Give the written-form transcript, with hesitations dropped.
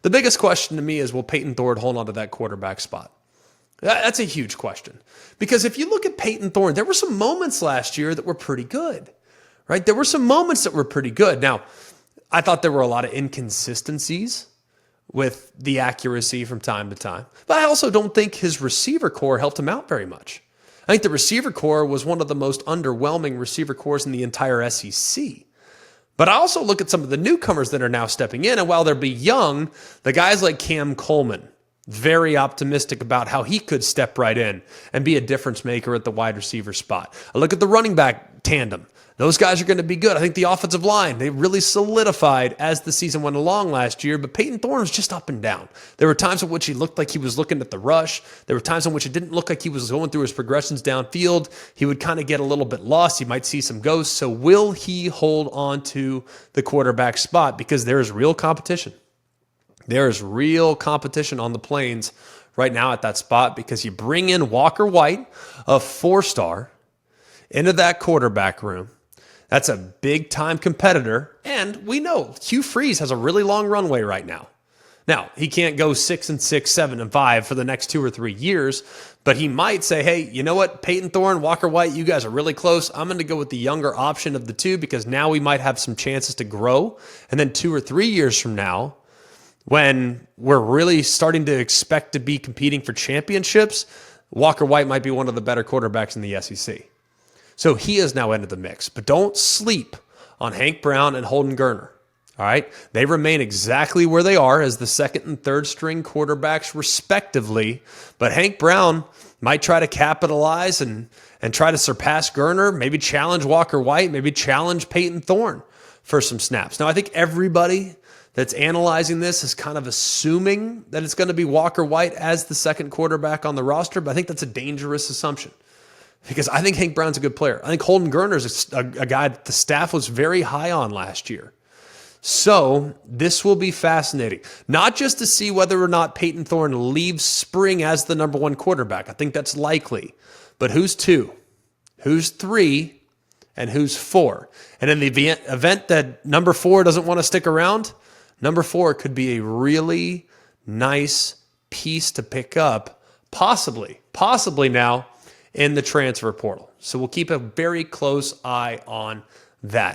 The biggest question to me is, will Payton Thorne hold on to that quarterback spot? That's a huge question. Because if you look at Payton Thorne, there were some moments last year that were pretty good, right? There were some moments that were pretty good. Now, I thought there were a lot of inconsistencies with the accuracy from time to time. But I also don't think his receiver core helped him out very much. I think the receiver core was one of the most underwhelming receiver cores in the entire SEC. But I also look at some of the newcomers that are now stepping in, and while they'll be young, the guys like Cam Coleman, very optimistic about how he could step right in and be a difference maker at the wide receiver spot. I look at the running back tandem. Those guys are going to be good. I think the offensive line, they really solidified as the season went along last year, but Payton Thorne was just up and down. There were times in which he looked like he was looking at the rush. There were times in which it didn't look like he was going through his progressions downfield. He would kind of get a little bit lost. You might see some ghosts. So will he hold on to the quarterback spot? Because there is real competition. There is real competition on the Plains right now at that spot, because you bring in Walker White, a 4-star, into that quarterback room. That's a big-time competitor, and we know Hugh Freeze has a really long runway right now. Now, he can't go 6-6, 7-5 for the next 2 or 3 years, but he might say, hey, you know what, Payton Thorne, Walker White, you guys are really close. I'm going to go with the younger option of the two, because now we might have some chances to grow. And then 2 or 3 years from now, when we're really starting to expect to be competing for championships, Walker White might be one of the better quarterbacks in the SEC. So he is now into the mix. But don't sleep on Hank Brown and Holden Geriner. All right? They remain exactly where they are as the second and third string quarterbacks respectively. But Hank Brown might try to capitalize and try to surpass Geriner, maybe challenge Walker White, maybe challenge Payton Thorne for some snaps. Now, I think everybody that's analyzing this is kind of assuming that it's going to be Walker White as the second quarterback on the roster, but I think that's a dangerous assumption. Because I think Hank Brown's a good player. I think Holden Geriner is a guy that the staff was very high on last year. So this will be fascinating. Not just to see whether or not Payton Thorne leaves spring as the number 1 quarterback. I think that's likely. But who's 2? Who's 3? And who's 4? And in the event that number 4 doesn't want to stick around, number 4 could be a really nice piece to pick up, possibly now, in the transfer portal. So we'll keep a very close eye on that.